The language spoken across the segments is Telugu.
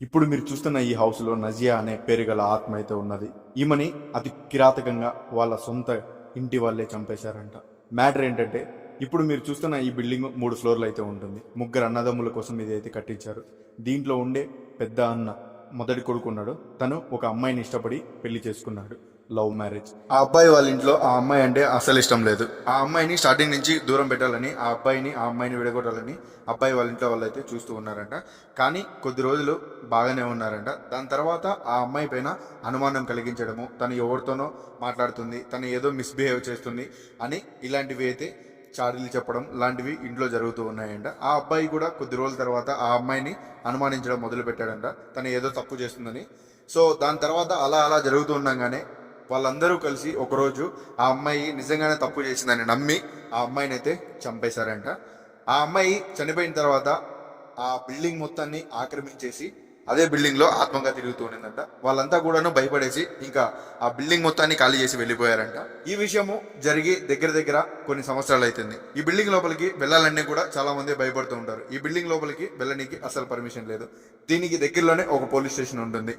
ఇప్పుడు మీరు చూస్తున్న ఈ హౌస్లో నజియా అనే పేరు గల ఆత్మ అయితే ఉన్నది. ఈమెని అతి కిరాతకంగా వాళ్ళ సొంత ఇంటి వాళ్ళే చంపేశారంట. మ్యాటర్ ఏంటంటే ఇప్పుడు మీరు చూస్తున్న ఈ బిల్డింగ్ 3 ఫ్లోర్లు అయితే ఉంటుంది. ముగ్గురు అన్నదమ్ముల కోసం ఇది అయితే కట్టించారు. దీంట్లో ఉండే పెద్ద అన్న మొదటి కొడుకున్నాడు. తను ఒక అమ్మాయిని ఇష్టపడి పెళ్లి చేసుకున్నాడు, లవ్ మ్యారేజ్. ఆ అబ్బాయి వాళ్ళ ఇంట్లో ఆ అమ్మాయి అంటే అసలు ఇష్టం లేదు. ఆ అమ్మాయిని స్టార్టింగ్ నుంచి దూరం పెట్టాలని, ఆ అమ్మాయిని విడగొట్టాలని అబ్బాయి వాళ్ళ ఇంట్లో వాళ్ళు అయితే చూస్తూ ఉన్నారంట. కానీ కొద్ది రోజులు బాగానే ఉన్నారంట. దాని తర్వాత ఆ అమ్మాయి పైన అనుమానం కలిగించడము, తను ఎవరితోనో మాట్లాడుతుంది, తను ఏదో మిస్బిహేవ్ చేస్తుంది అని ఇలాంటివి అయితే చాడీలు చెప్పడం లాంటివి ఇంట్లో జరుగుతూ ఉన్నాయంట. ఆ అబ్బాయి కూడా కొద్ది రోజుల తర్వాత ఆ అమ్మాయిని అనుమానించడం మొదలు పెట్టాడంట, తను ఏదో తప్పు చేస్తుందని. సో దాని తర్వాత అలా అలా జరుగుతూ ఉండగానే వాళ్ళందరూ కలిసి ఒకరోజు ఆ అమ్మాయి నిజంగానే తప్పు చేసిందని నమ్మి ఆ అమ్మాయిని అయితే చంపేశారంట. ఆ అమ్మాయి చనిపోయిన తర్వాత ఆ బిల్డింగ్ మొత్తాన్ని ఆక్రమించేసి అదే బిల్డింగ్ లో ఆత్మగా తిరుగుతూ ఉండిందంట. వాళ్ళంతా కూడాను భయపడేసి ఇంకా ఆ బిల్డింగ్ మొత్తాన్ని ఖాళీ చేసి వెళ్ళిపోయారంట. ఈ విషయము జరిగి దగ్గర దగ్గర కొన్ని సంవత్సరాలు అవుతుంది. ఈ బిల్డింగ్ లోపలికి వెళ్ళాలన్నీ కూడా చాలా మంది భయపడుతూ ఉంటారు. ఈ బిల్డింగ్ లోపలికి వెళ్ళడానికి అసలు పర్మిషన్ లేదు. దీనికి దగ్గరలోనే ఒక పోలీస్ స్టేషన్ ఉంటుంది.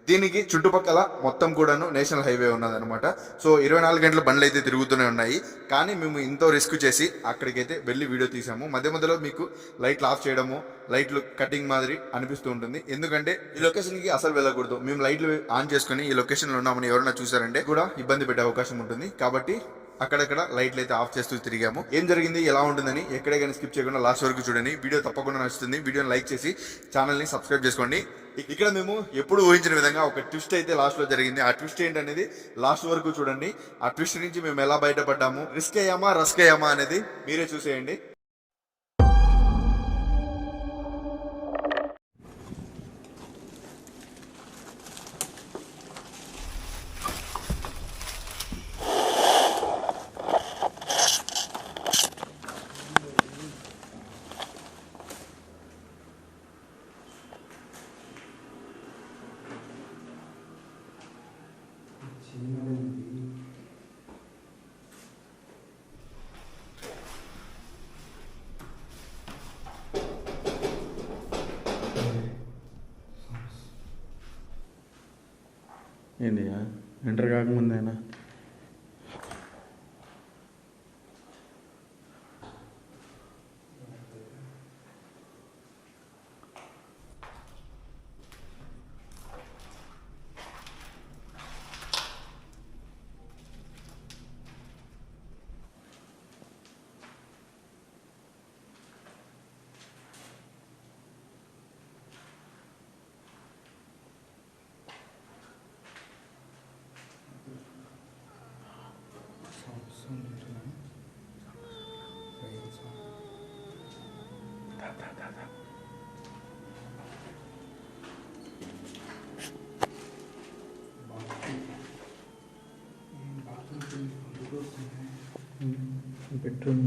దీనికి చుట్టుపక్కల మొత్తం కూడాను నేషనల్ హైవే ఉన్నదనమాట. సో 24 గంటల బండ్లు అయితే తిరుగుతూనే ఉన్నాయి. కానీ మేము ఎంతో రిస్క్ చేసి అక్కడికైతే వెళ్ళి వీడియో తీసాము. మధ్య మధ్యలో మీకు లైట్లు ఆఫ్ చేయడము, లైట్లు కటింగ్ మాదిరి అనిపిస్తూ ఉంటుంది. ఎందుకంటే ఈ లొకేషన్కి అసలు వెళ్ళకూడదు. మేము లైట్లు ఆన్ చేసుకుని ఈ లొకేషన్లో ఉన్నామని ఎవరైనా చూసారంటే కూడా ఇబ్బంది పెట్టే అవకాశం ఉంటుంది. కాబట్టి అక్కడక్కడ లైట్లు అయితే ఆఫ్ చేస్తూ తిరిగాము. ఏం జరిగింది, ఎలా ఉంటుందని ఎక్కడే కానీ స్కిప్ చేయకుండా లాస్ట్ వరకు చూడండి. వీడియో తప్పకుండా నచ్చుతుంది. వీడియోని లైక్ చేసి ఛానల్ని సబ్స్క్రైబ్ చేసుకోండి. ఇక్కడ మేము ఎప్పుడు ఊహించిన విధంగా ఒక ట్విస్ట్ అయితే లాస్ట్ లో జరిగింది. ఆ ట్విస్ట్ ఏంటనేది లాస్ట్ వరకు చూడండి. ఆ ట్విస్ట్ నుంచి మేము ఎలా బయటపడ్డాము, రిస్క్ అయ్యామా రస్క్ అయ్యామా అనేది మీరే చూసేయండి. ఏంటియా ఎంటర్ కాకముందేనా? బెడ్రూమ్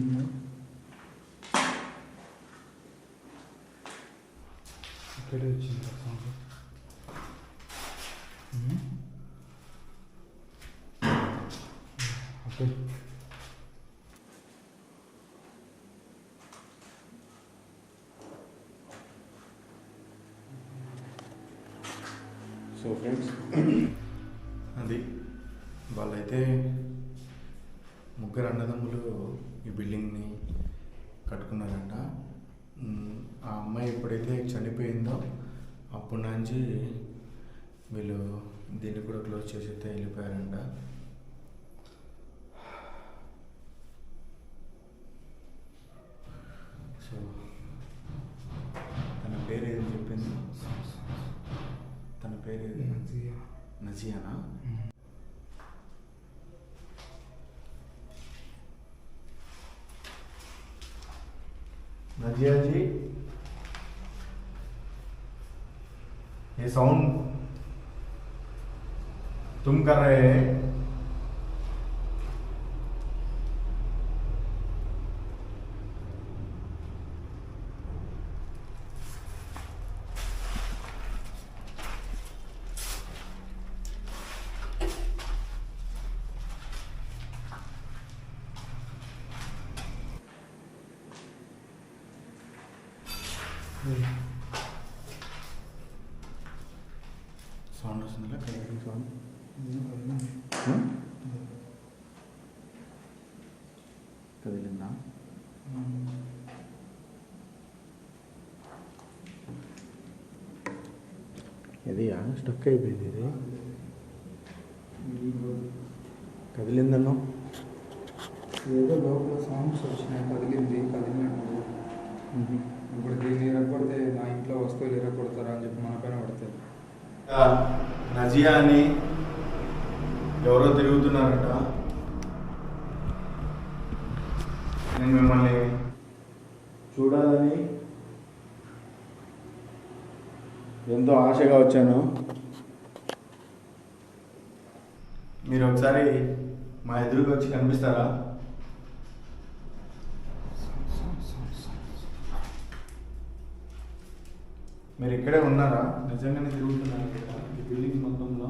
ఇక్కడే వచ్చింది. ఓకే, సో ఫ్రెండ్స్, అది వాళ్ళైతే ముగ్గురు అన్నదమ్ములు ఈ బిల్డింగ్ని కట్టుకున్నారంట. ఆ అమ్మాయి ఎప్పుడైతే చనిపోయిందో అప్పటి నుంచి వీళ్ళు దీన్ని కూడా క్లోజ్ చేసి అయితే వెళ్ళిపోయారంట. సో తన పేరు ఏది చెప్పింది? తన పేరు ఏది? నజియానా? नजिया जी, ये साउंड तुम कर रहे हैं? సౌండ్ వస్తుందిలే, కలరింగ్ సౌండ్. కదిలిందా? ఇది స్టక్ అయిపోయింది. ఇది కదిలిందన్నా, ఏదో లోపల సౌండ్స్ వచ్చినాయి, కదిలినట్టు. ఇప్పుడు దీన్ని ఇరగొడితే నా ఇంట్లో వస్తువులు ఇరగొడతారా అని చెప్పి మన పైన పడతాయి. నజియా అని ఎవరో తిరుగుతున్నారట. నేను మిమ్మల్ని చూడాలని ఎంతో ఆశగా వచ్చాను. మీరు ఒకసారి మా ఎదురుగా వచ్చి కనిపిస్తారా? మీరు ఇక్కడే ఉన్నారా? నిజంగానే తిరుగుతున్నారా ఇక్కడ ఈ బిల్డింగ్ మొత్తంలో?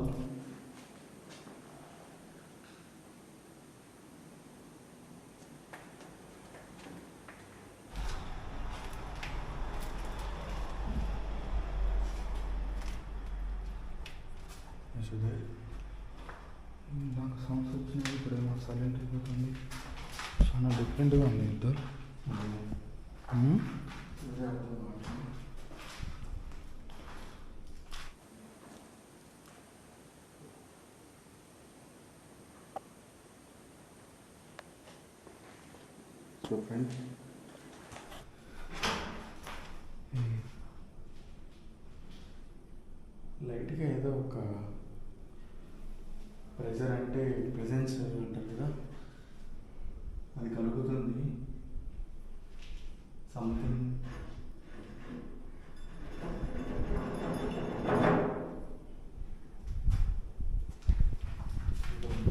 నాకు సౌండ్స్ వచ్చినాయి, ఇప్పుడు ఏమో సైలెంట్ అయిపోతుంది. చాలా డిఫరెంట్గా ఉంది ఇద్దరు. సో ఫ్రెండ్స్, లైట్గా ఏదో ఒక ప్రెజర్ అంటే ప్రెజెన్స్ అంటారు కదా, అది కలుగుతుంది. సంథింగ్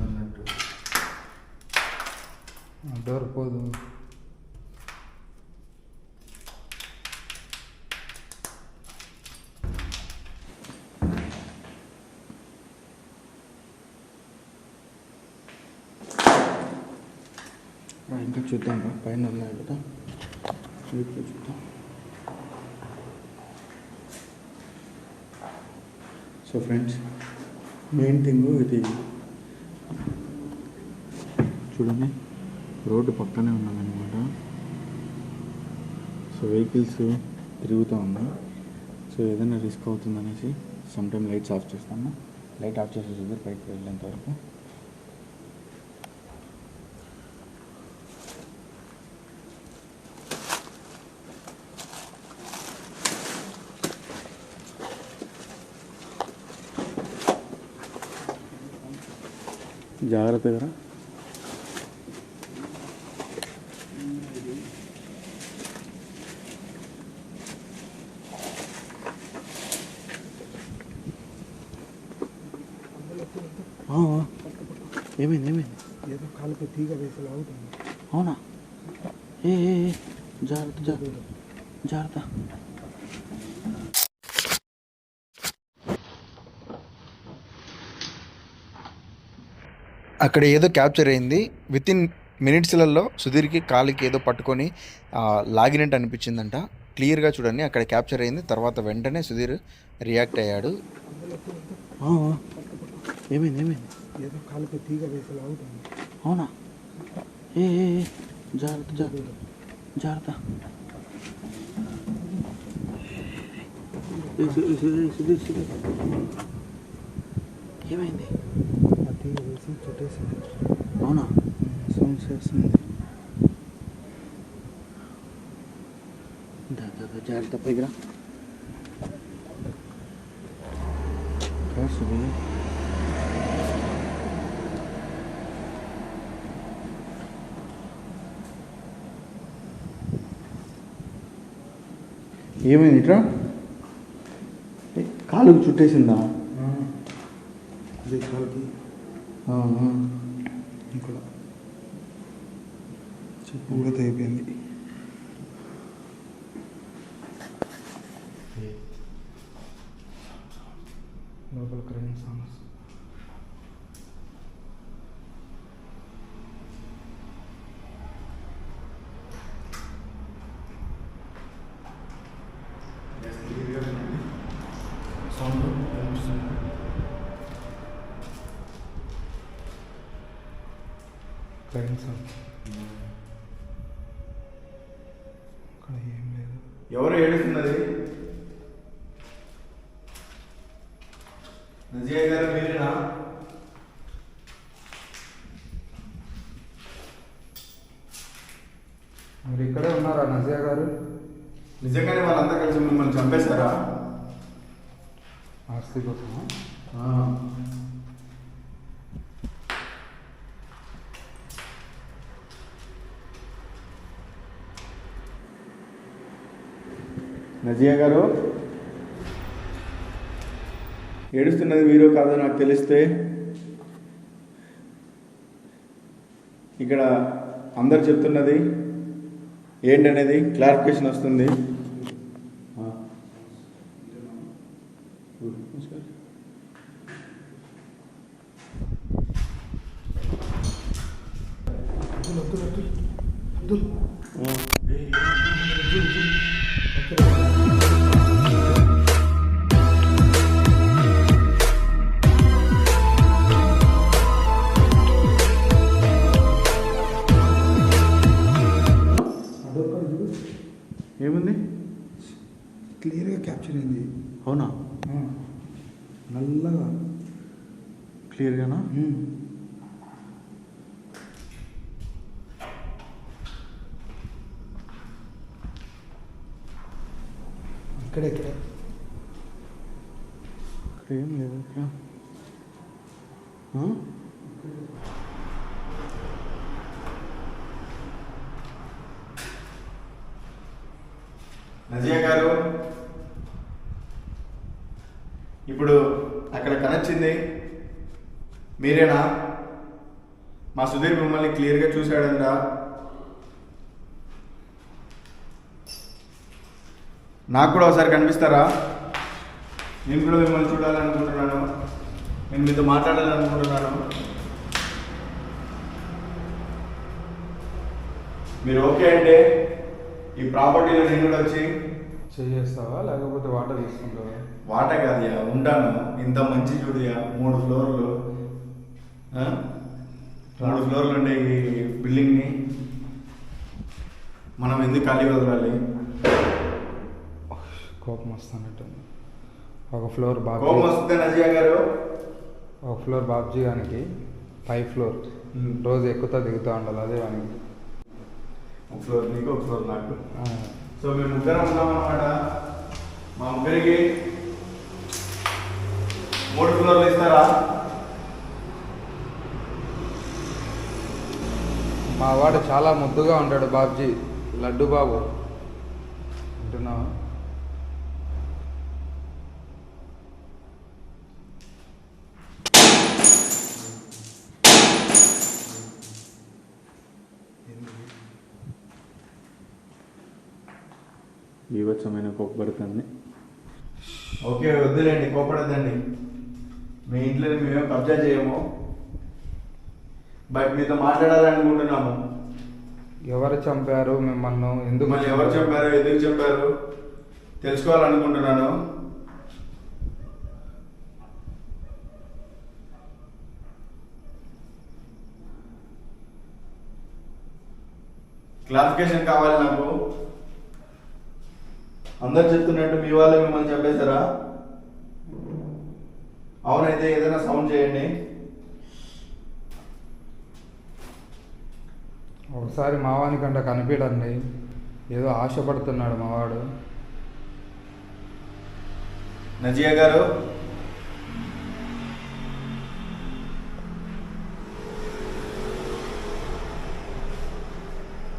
అన్నట్టు. డోర్ పోదు. ఇంకా చూద్దాం, పైన ఉన్నాయి కదా, వీటిలో చూద్దాం. సో ఫ్రెండ్స్, మెయిన్ థింగ్ ఇది చూడండి, రోడ్డు పక్కనే ఉన్నదన్నమాట. సో వెహికల్స్ తిరుగుతూ ఉన్నాయి. సో ఏదైనా రిస్క్ అవుతుందనేసి సమ్ టైమ్ లైట్స్ ఆఫ్ చేస్తాము. లైట్ ఆఫ్ చేసేసి పైకి వెళ్ళేంత వరకు. జాగ్రత్తగా ఏమైంది? ఏదో కాలుపై తీగ వేసి లాగుతుంది. అవునా? ఏ జాగ్రత్త జాగ్రత్త. అక్కడ ఏదో క్యాప్చర్ అయింది. విత్ ఇన్ మినిట్స్లలో సుధీర్కి కాలికి ఏదో పట్టుకొని లాగినట్టు అనిపించిందంట. క్లియర్గా చూడండి, అక్కడ క్యాప్చర్ అయింది. తర్వాత వెంటనే సుధీర్ రియాక్ట్ అయ్యాడు. ఏమైంది? ఏదో కాలుపై తీగ వేసి లాగుతుంది. అవునా? ఏ జాగ్రత్త జాగ్రత్త. సుధీర్ ఏమైంది? ఆ తీగ వేసి చుట్టేసింది. అవునా? సౌండ్స్ చేస్తుంది. జాగ్రత్త, పైకి రా. సుధీర్ ఏమైంది? ఇట్రా, కాలుకు చుట్టేసిందా? అదే కాలుకి ఇక్కడ చెప్పు కూడా తెగిపోయింది. లోపల current sounds. Sound client sound. అక్కడ ఏం లేదు. ఎవరు ఏడుస్తున్నది? నజియా గారు మీరేనా? మీరు ఇక్కడే ఉన్నారా నజియా గారు? నిజంగానే వాళ్ళంతా కలిసి మిమ్మల్ని చంపేశారా? ఆస్తి కోసమా? నజియా గారు ఏడుస్తున్నది మీరు కాదో నాకు తెలిస్తే ఇక్కడ అందరు చెప్తున్నది ఏంటనేది క్లారిఫికేషన్ వస్తుంది. ఏముంది? క్లియర్గా క్యాప్చర్ అయింది. అవునా? నల్లగా క్లియర్గానా? ఇక్కడే ఇక్కడ ఏం లేదు. నజియా గారు ఇప్పుడు అక్కడ కనొచ్చింది మీరేనా? మా సుధీర్ మిమ్మల్ని క్లియర్గా చూశాడంట. నాకు కూడా ఒకసారి కనిపిస్తారా? నేను కూడా మిమ్మల్ని చూడాలనుకుంటున్నాను, నేను మీతో మాట్లాడాలనుకుంటున్నాను. మీరు ఓకే అంటే ఈ ప్రాపర్టీలో నేను కూడా వచ్చి చేస్తావా లేకపోతే వాటర్ తీసుకుంటావా? వాట కాదయా, ఉంటాను. ఇంత మంచి చూడయా, 3 ఫ్లోర్లు, 3 ఫ్లోర్లు ఉండే ఈ బిల్డింగ్ని మనం ఎందుకు ఖాళీ వదలాలి? కోపం వస్తున్నట్టుంది. ఒక ఫ్లోర్ కోపం వస్తుంది నజియా గారు. ఒక ఫ్లోర్ బాబ్జీ గానికి, 5 ఫ్లోర్ రోజు ఎక్కుతా దిగుతూ ఉండాలి. అదే వానికి ఒక ఫ్లోర్ నీకు, ఒక ఫ్లోర్ నాకు. సో మేము ముగ్గురం ఉన్నాం అన్నమాట. మా ముగ్గురికి 3 ఫ్లోర్లు ఇస్తారా? మా వాడు చాలా ముద్దుగా ఉంటాడు బాబ్జీ, లడ్డు బాబు అంటున్నావా? బీభత్సమైన కోపడుతుంది. ఓకే వద్దులేండి, కోపడద్దండి. మీ ఇంట్లో మేమేం కబ్జా చేయము, బట్ మీతో మాట్లాడాలనుకుంటున్నాము. ఎవరు చంపారు మిమ్మల్ని? ఎందుకు మళ్ళీ ఎవరు చెప్పారు, ఎందుకు చెప్పారు తెలుసుకోవాలనుకుంటున్నాను. క్లారిఫికేషన్ కావాలి నాకు. అందరు చెప్తున్నట్టు మీ వాళ్ళే మిమ్మల్ని చంపేశారా? అవునైతే ఏదైనా సౌండ్ చేయండి. ఒకసారి మావానికంట కనిపించండి, ఏదో ఆశపడుతున్నాడు మావాడు. నజియా గారు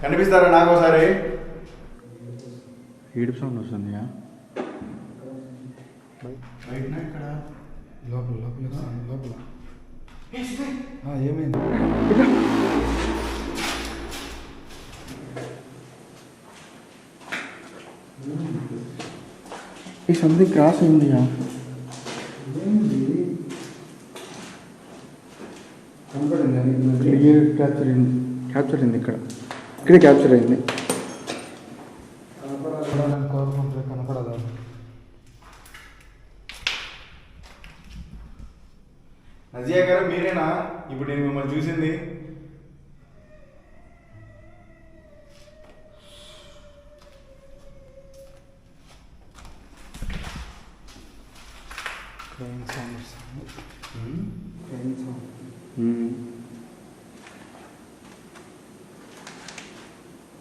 కనిపిస్తారా నాకు ఒకసారి? ఏడుపు సౌండ్ వస్తుందియా. బయట ఇక్కడ లోపల లోపల ఏమైంది? ఈ సంథింగ్ క్రాస్ అయిందియా. క్లియర్ క్యాప్చర్ అయింది, క్యాప్చర్ అయింది ఇక్కడే క్యాప్చర్ అయింది. కోరుకుంటే కనపడదా? నజియా గారు మీరేనా ఇప్పుడు నేను మిమ్మల్ని చూసింది? Train sound. Train sound.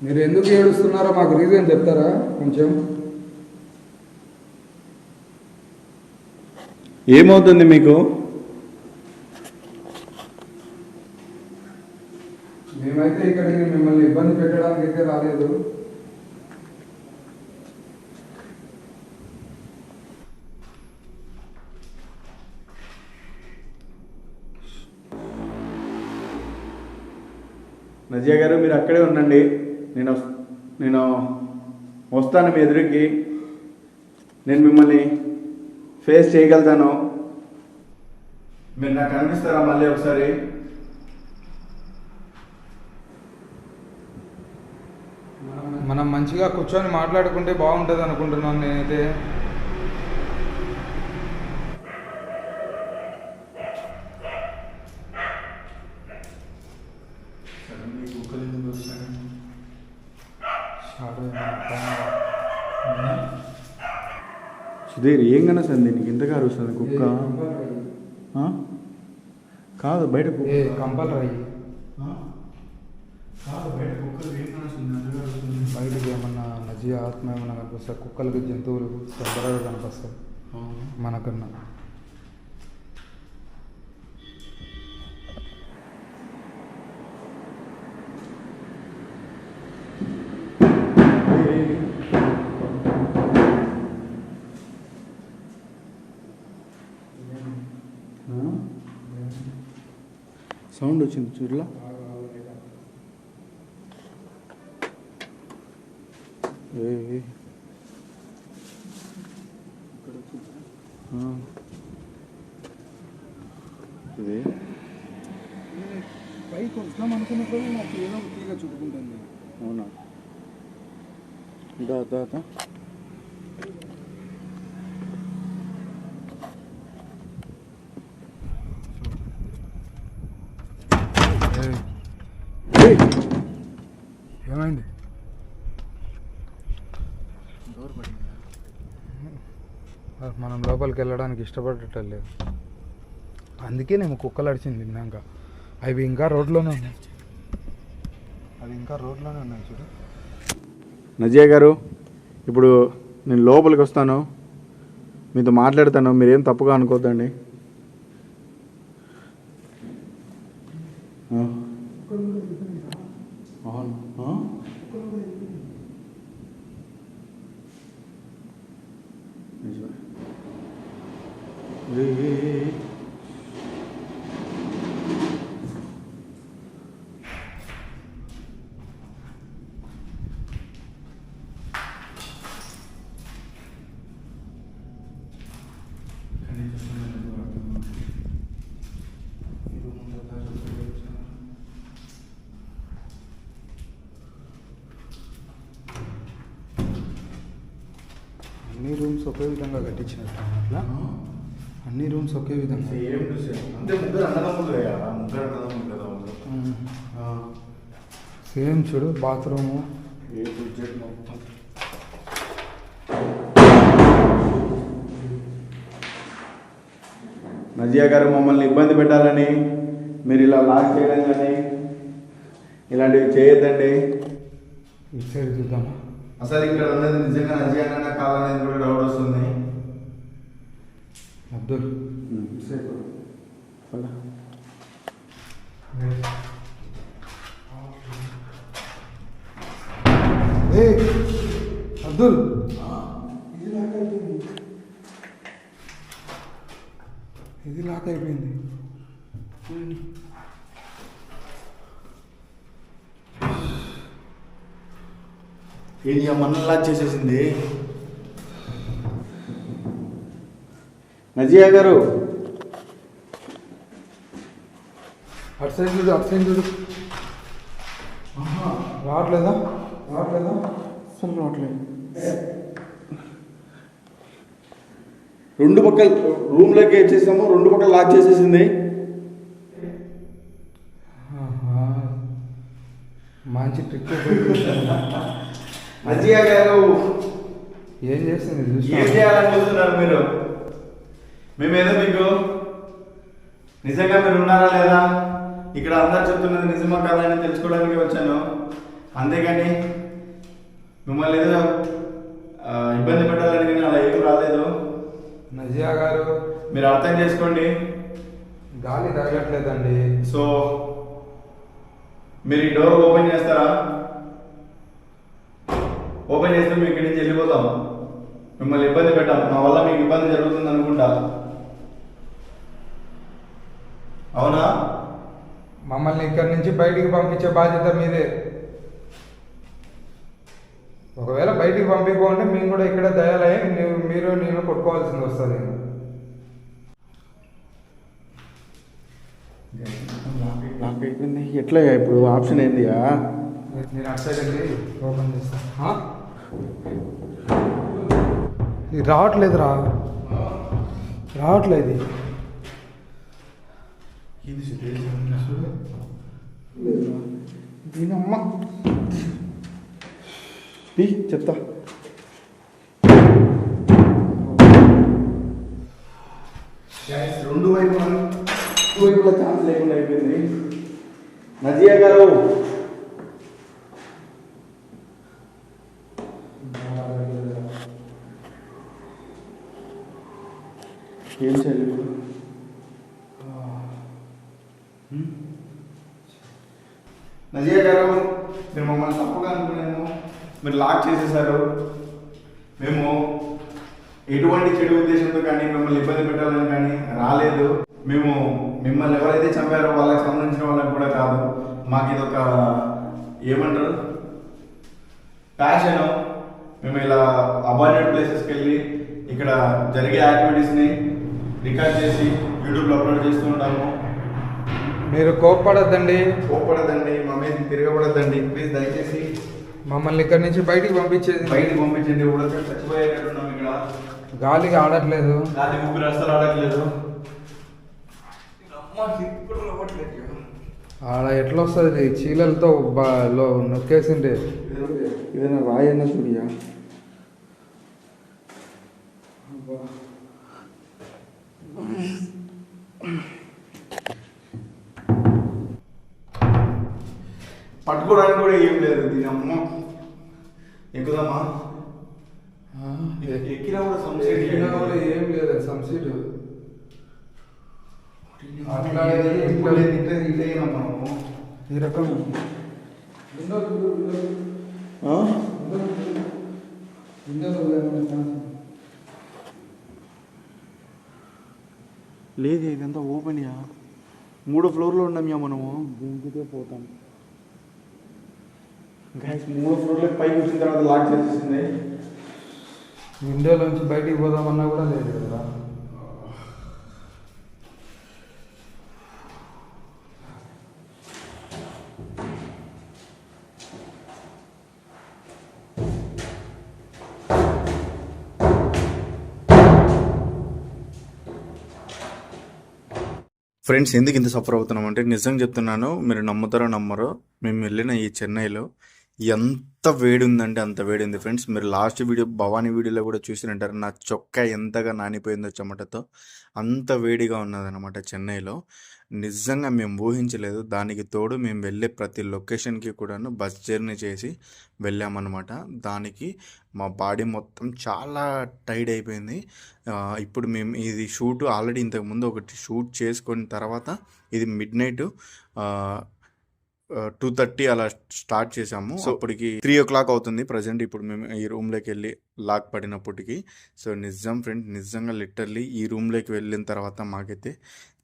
మీరు ఎందుకు ఏడుస్తున్నారో మాకు రీజన్ చెప్తారా కొంచెం? ఏమవుతుంది మీకు? మేమైతే ఇక్కడికి మిమ్మల్ని ఇబ్బంది పెట్టడానికి అయితే రాలేదు. నజియా గారు మీరు అక్కడే ఉండండి, నేను వస్తాను మీ ఎదురుకి. నేను మిమ్మల్ని ఫేస్ చేయగలుగుతాను. మీరు నాకు కనిపిస్తారా మళ్ళీ ఒకసారి? మనం మంచిగా కూర్చొని మాట్లాడుకుంటే బాగుంటుంది అనుకుంటున్నాను నేనైతే. సుధీర్ ఏం కనొస్తుంది నీకు? ఇంతగా అరుస్తుంది కుక్క? కాదు బయట కంపల్ రాయి. కాదు బయట కుక్కలు ఏం కనొస్తుంది? బయటకి ఏమన్నా నజియా ఆత్మ ఏమన్నా కనిపిస్తాయి? కుక్కలకి జంతువులు తొందరగా కనిపిస్తాయి మనకన్నా. సౌండ్ వచ్చింది చూడలా? ఇది పైకి వస్తాం అనుకున్నప్పుడు నాకు ఏదో తీగ చుట్టుకుంటుంది. అవునా? దా దా దా. ఏమైంది? మనం లోపలికి వెళ్ళడానికి ఇష్టపడటలేదు. అందుకే నేను కుక్కలు అడిచింది విన్నాక. అవి ఇంకా రోడ్లోనే ఉన్నాయి. చూడు. నజియా గారు ఇప్పుడు నేను లోపలికి వస్తాను, మీతో మాట్లాడతాను. మీరేం తప్పుగా అనుకోవద్దండి. అవును. అన్ని రూమ్స్ ఒకే విధంగా కట్టించినట్టు అట్లా. అన్ని రూమ్స్ ఒకే విధంగా. అంటే ముగ్గురు అన్నదమ్ములు కదా, ముగ్గురు అన్నదమ్ములు కదా వాళ్ళు. సేమ్ చూడు, బాత్రూము. ఏ బడ్జెట్ మొత్తం. నజియా గారు మమ్మల్ని ఇబ్బంది పెట్టాలని మీరు ఇలా లాక్ చేయడం కానీ ఇలాంటివి చేయొద్దండి. ఇటు సైడ్ చూద్దామా? అసలు ఇక్కడ ఉన్నది నిజంగా నజియానా కావాలనేది కూడా డౌట్ వస్తుంది. అబ్దుల్ అబ్దుల్ ఇది లాక్ అయిపోయింది. ఏంటి మనల్లా చేసేసింది? నజియా గారు అటు సైడ్ చూడు, అటు సైడ్ చూడు. రావట్లేదా? అసలు రావట్లేదు. రెండు పక్కల రూమ్లోకి వచ్చేసాము, రెండు పక్కల లాక్ చేసేసింది. మంచి ట్రిక్. నజియా గారు ఏం చేస్తుంది ఏం చేయాలనుకుంటున్నారు మీరు? మేమేదో మీకు నిజంగా మీరు ఉన్నారా లేదా, ఇక్కడ అందరు చెప్తున్నది నిజమా కాదా అని తెలుసుకోవడానికి వచ్చాను. అంతేగాని మిమ్మల్ని ఏదో ఇబ్బంది పెట్టాలని కానీ అలా ఏం రాలేదు. నజియా గారు మీరు అర్థం చేసుకోండి. గాలి తగలట్లేదండి. సో మీరు ఈ డోర్ ఓపెన్ చేస్తారా? ఓపెన్ చేస్తే మేము ఇక్కడి నుంచి వెళ్ళిపోతాం. మిమ్మల్ని ఇబ్బంది పెట్టాం, మా వల్ల మీకు ఇబ్బంది జరుగుతుంది అనుకుంటా. అవునా? మమ్మల్ని ఇక్కడి నుంచి బయటికి పంపించే బాధ్యత మీదే. ఒకవేళ బయటికి పంపించుకుంటే మేము కూడా ఇక్కడ దయాలయ్యి మీరు నేను కొట్టుకోవాల్సింది వస్తుంది. నాకు అయిపోయింది. ఎట్లా ఇప్పుడు ఆప్షన్ ఏందియా? నేను అటు సైడ్ వెళ్ళి ఓపెన్ చేస్తాను. ఇది రావట్లేదురా, రావట్లేదు. దీనమ్మ చెప్తా. రెండు వైపులా ఛాన్స్ లేకుండా అయిపోయింది. నజియా గారు ఏం చేయాలి ఇప్పుడు? నజియా గారు మీరు మమ్మల్ని తప్పుగా అనుకున్నాము. మీరు లాక్ చేసేసారు. మేము ఎటువంటి చెడు ఉద్దేశంతో కానీ మిమ్మల్ని ఇబ్బంది పెట్టాలని కానీ రాలేదు. మేము మిమ్మల్ని ఎవరైతే చంపారో వాళ్ళకి సంబంధించిన వాళ్ళకి కూడా కాదు. మాకు ఇదొక ఏమంటారు ప్యాషన్. మేము ఇలా అబార్డెడ్ ప్లేసెస్కి వెళ్ళి ఇక్కడ జరిగే యాక్టివిటీస్ని రికార్డ్ చేసి యూట్యూబ్లో అప్లోడ్ చేస్తూ ఉంటాము. మీరు కోప్పడద్దండి, మా మీద తిరగబడద్దండి ప్లీజ్. దయచేసి మమ్మల్ని ఇక్కడి నుంచి బయటికి పంపించేది. బయటికి పంపించండి. ఉడత చచ్చిపోయేటట్టున్నాం ఇక్కడ. గాలికి ఆడట్లేదు, గాలి ఊపిరి అస్సలు ఆడట్లేదు. ఆడ ఎట్లా వస్తుంది? చీలలతో నొక్కేసిండే. ఏదైనా రాయన్నా చూడియా? పట్టుకోవడానికి కూడా ఏం లేదు. దీని అమ్మ ఎక్కుదామా? ఎక్కినా కూడా ఏం లేదు సంశీడు. ఈ రకం లేదు, ఇదంతా ఓపెన్ యా. 3వ ఫ్లోర్లో ఉన్నాం యా మనము. దీనికితే పోతాం. 3వ ఫ్లోర్లో పైకి వచ్చిన తర్వాత లాక్ చేసేసింది. విండోలోంచి బయటికి పోదామన్నా కూడా లేదు కదా. ఫ్రెండ్స్, ఎందుకు ఇంత సఫర్ అవుతున్నాం అంటే నిజంగా చెప్తున్నాను, మీరు నమ్ముతారో నమ్మరో, మేము వెళ్ళిన ఈ చెన్నైలో ఎంత వేడి ఉందంటే అంత వేడి ఉంది ఫ్రెండ్స్. మీరు లాస్ట్ వీడియో భవానీ వీడియోలో కూడా చూసినట్టారు, నా చొక్కా ఎంతగా నానిపోయిందో చెమటతో. అంత వేడిగా ఉన్నదన్నమాట చెన్నైలో. నిజంగా మేము ఊహించలేదు. దానికి తోడు మేము వెళ్ళే ప్రతి లొకేషన్కి కూడాను బస్ జర్నీ చేసి వెళ్ళామన్నమాట. దానికి మా బాడీ మొత్తం చాలా టైర్డ్ అయిపోయింది. ఇప్పుడు మేము ఇది షూట్ ఆల్రెడీ ఇంతకుముందు ఒకటి షూట్ చేసుకున్న తర్వాత ఇది మిడ్ నైట్ 2:30 అలా స్టార్ట్ చేసాము. సో అప్పటికి 3 o'clock అవుతుంది ప్రజెంట్. ఇప్పుడు మేము ఈ రూమ్లోకి వెళ్ళి లాక్ పడినప్పటికీ. సో నిజం ఫ్రెండ్, నిజంగా లిటరల్లీ ఈ రూమ్లోకి వెళ్ళిన తర్వాత మాకైతే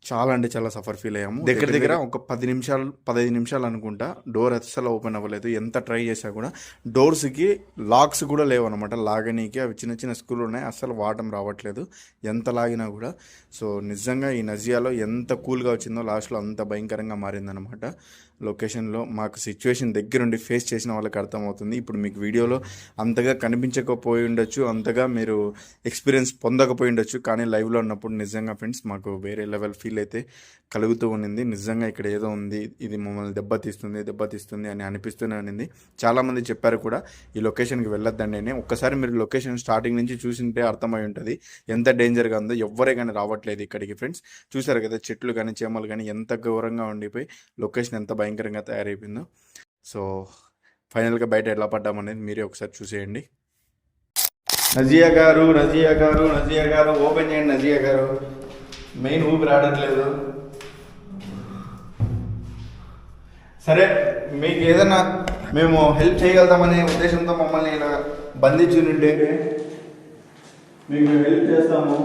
చాలా అంటే చాలా సఫర్ ఫీల్ అయ్యాము. దగ్గర ఒక 15 నిమిషాలు అనుకుంటా డోర్ అస్సలు ఓపెన్ అవ్వలేదు. ఎంత ట్రై చేసా కూడా డోర్స్కి లాక్స్ కూడా లేవు అనమాట. లాగనీకి అవి చిన్న చిన్న స్క్రూలు ఉన్నాయి, అస్సలు వాడటం రావట్లేదు ఎంత లాగినా కూడా. సో నిజంగా ఈ నజియాలో ఎంత కూల్గా వచ్చిందో లాస్ట్లో అంత భయంకరంగా మారిందనమాట. లొకేషన్లో మాకు సిచ్యువేషన్ దగ్గరుండి ఫేస్ చేసిన వాళ్ళకి అర్థమవుతుంది. ఇప్పుడు మీకు వీడియోలో అంతగా కనిపించకపోయి చేయలేకపోయి ఉండొచ్చు, అంతగా మీరు ఎక్స్పీరియన్స్ పొందకపోయి ఉండొచ్చు. కానీ లైవ్లో ఉన్నప్పుడు నిజంగా ఫ్రెండ్స్ మాకు వేరే లెవెల్ ఫీల్ అయితే కలుగుతూ ఉన్నింది. నిజంగా ఇక్కడ ఏదో ఉంది, ఇది మమ్మల్ని దెబ్బతీస్తుంది అని అనిపిస్తూనే ఉన్నింది. చాలామంది చెప్పారు కూడా ఈ లొకేషన్కి వెళ్ళొద్దండి అని. ఒక్కసారి మీరు లొకేషన్ స్టార్టింగ్ నుంచి చూసింటే అర్థమై ఉంటుంది ఎంత డేంజర్గా ఉందో. ఎవ్వరే కానీ రావట్లేదు ఇక్కడికి ఫ్రెండ్స్. చూసారు కదా చెట్లు కానీ చేమలు కానీ ఎంత ఘోరంగా ఉండిపోయి లొకేషన్ ఎంత భయంకరంగా తయారైపోయిందో. సో ఫైనల్గా బయట ఎలా పడ్డామనేది మీరే ఒకసారి చూసేయండి. నజియా గారు ఓపెన్ చేయండి. నజియా గారు మెయిన్ ఊపి రావట్లేదు. సరే, మీకు ఏదైనా మేము హెల్ప్ చేయగలుగుతామనే ఉద్దేశంతో మమ్మల్ని ఇలా బంధించుంటే మీకు హెల్ప్ చేస్తాము.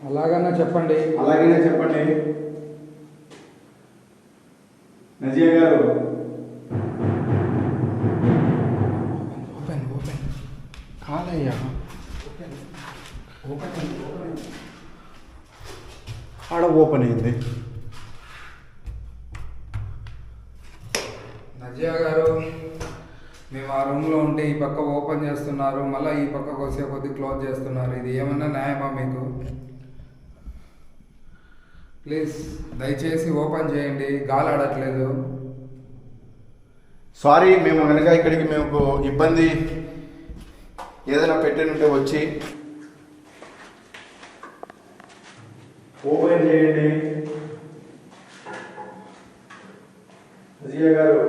అలాగన్నా చెప్పండి. అలాగనే చెప్పండి నజియా గారు. ఓపెన్ కాలయ్యా, ఆడ ఓపెన్ అయింది. నజియా గారు, మేము ఆ రూమ్లో ఉంటే ఈ పక్క ఓపెన్ చేస్తున్నారు, మళ్ళీ ఈ పక్కకు వచ్చే కొద్ది క్లోజ్ చేస్తున్నారు. ఇది ఏమన్నా న్యాయమా మీకు? ప్లీజ్ దయచేసి ఓపెన్ చేయండి, గాలి ఆడట్లేదు. సారీ, మేము కనుక ఇక్కడికి మేము ఇబ్బంది ఏదైనా పెట్టినుంటే వచ్చి ఓపెన్ చేయండి అజియా గారు.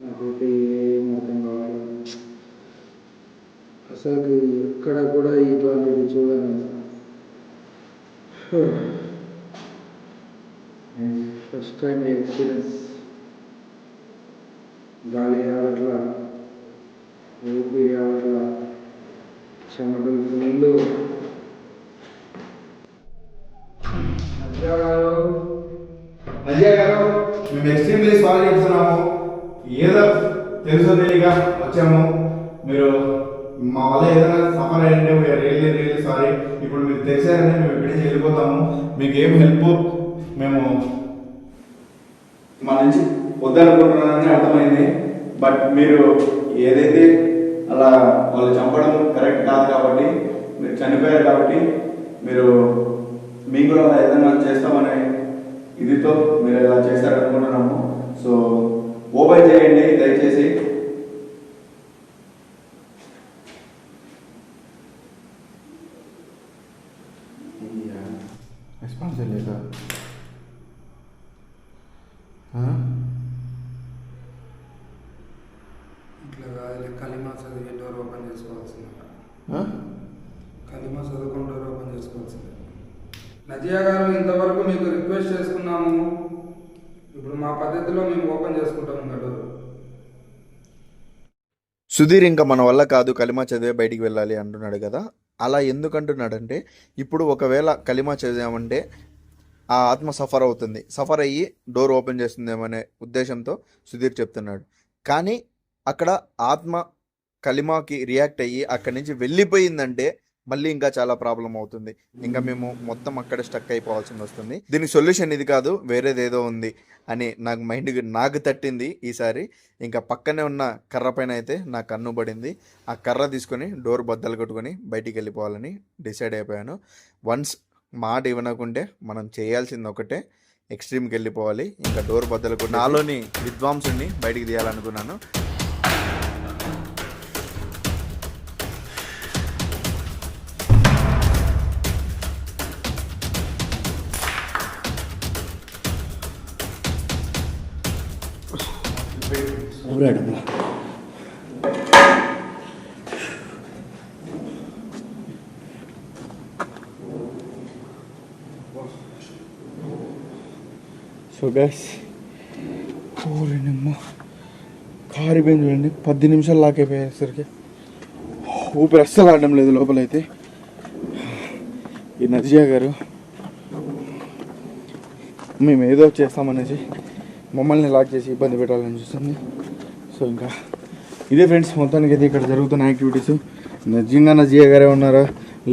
నాకైతే ఏం అర్థం కావాలి. అసలు ఎక్కడ కూడా ఇట్లాంటిది చూడను. First time experience. గాలి ఆడట్లా, ఊపిరి ఆడట్లా, చెమటలు ఫుల్లు. నజియా గారు, మేము ఎక్స్ట్రీమ్లీ సారీ చెప్తున్నాము. ఏదో తెలుసో తెలియక వచ్చాము. మీరు మా వల్ల ఏదైనా సఫర్ అయ్యంటే రియల్లీ సారీ. ఇప్పుడు మీరు తెలిసారని మేము ఇక్కడి నుంచి వెళ్ళిపోతాము. మీకు ఏం హెల్ప్ మేము మా నుంచి వద్దనుకుంటున్నారని అర్థమైంది. బట్ మీరు ఏదైతే అలా వాళ్ళు చంపడం కరెక్ట్ కాదు కాబట్టి, మీరు చనిపోయారు కాబట్టి మీరు మీకు కూడా అలా ఏదైనా చేస్తామనే ఇదితో మీరు ఇలా చేశారనుకుంటున్నాము. సో ఓపెన్ చేయండి దయచేసి. రెస్పాన్స్ లేదా? ఇట్లా కాదు, కలిమా చదివి డోర్ ఓపెన్ చేసుకోవాల్సింది. కలిమా చదువుకుని డోర్ ఓపెన్ చేసుకోవాల్సింది. నజియా గారు, ఇంతవరకు మీకు రిక్వెస్ట్ చేసుకున్నాము. ఇప్పుడు మా పద్ధతిలో మేము ఓపెన్ చేసుకుంటాము ఇంకా డోర్. సుధీర్ ఇంకా మన వల్ల కాదు, కలిమా చదివే బయటికి వెళ్ళాలి అంటున్నాడు కదా. అలా ఎందుకు అంటున్నాడంటే, ఇప్పుడు ఒకవేళ కలిమా చదివామంటే ఆ ఆత్మ సఫర్ అవుతుంది, సఫర్ అయ్యి డోర్ ఓపెన్ చేస్తుందేమనే ఉద్దేశంతో సుధీర్ చెప్తున్నాడు. కానీ అక్కడ ఆత్మ కలిమాకి రియాక్ట్ అయ్యి అక్కడి నుంచి వెళ్ళిపోయిందంటే మళ్ళీ ఇంకా చాలా ప్రాబ్లం అవుతుంది. ఇంకా మేము మొత్తం అక్కడ స్టక్ అయిపోవాల్సి వస్తుంది. దీనికి సొల్యూషన్ ఇది కాదు, వేరేదేదో ఉంది అని నాకు తట్టింది ఈసారి. ఇంకా పక్కనే ఉన్న కర్ర పైన అయితే నా కన్ను పడింది. ఆ కర్ర తీసుకొని డోర్ బద్దలు కొట్టుకొని బయటికి వెళ్ళిపోవాలని డిసైడ్ అయిపోయాను. వన్స్ మాట ఇవ్వనకుంటే మనం చేయాల్సింది ఒకటే, ఎక్స్ట్రీమ్కి వెళ్ళిపోవాలి. ఇంకా డోర్ బద్దలు కొట్టి నాలోని విద్వాంసుని బయటికి తీయాలనుకున్నాను. సో గైస్ ఓరేనమ్మా కారిపోయింది చూడండి, 10 నిమిషాలు లాకైపోయేసరికి ఊపిరి అస్సలు ఆడడం లేదు లోపలైతే. ఈ నదియా గారు మేము ఏదో చేస్తామనేసి మమ్మల్ని లాక్ చేసి ఇబ్బంది పెట్టాలని చూస్తుంది. సో ఇంకా ఇదే ఫ్రెండ్స్ మొత్తానికి అయితే ఇక్కడ జరుగుతున్న యాక్టివిటీస్. నిజంగా నజియా గారే ఉన్నారా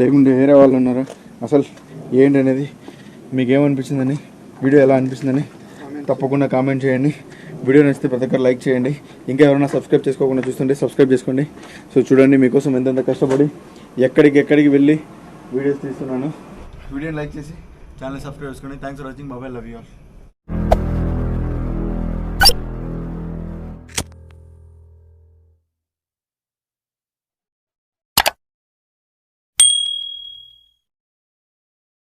లేకుంటే వేరే వాళ్ళు ఉన్నారా, అసలు ఏంటి అనేది మీకు ఏమనిపించిందని, వీడియో ఎలా అనిపిస్తుందని తప్పకుండా కామెంట్ చేయండి. వీడియో నచ్చితే ప్రతి ఒక్కరు లైక్ చేయండి. ఇంకా ఎవరైనా సబ్స్క్రైబ్ చేసుకోకుండా చూస్తుంటే సబ్స్క్రైబ్ చేసుకోండి. సో చూడండి మీకోసం ఎంతెంత కష్టపడి ఎక్కడికి వెళ్ళి వీడియోస్ తీస్తున్నాను. వీడియోని లైక్ చేసి ఛానల్ సబ్స్క్రైబ్ చేసుకోండి. Thanks for watching. బాబాయ్, లవ్ యూ ఆల్.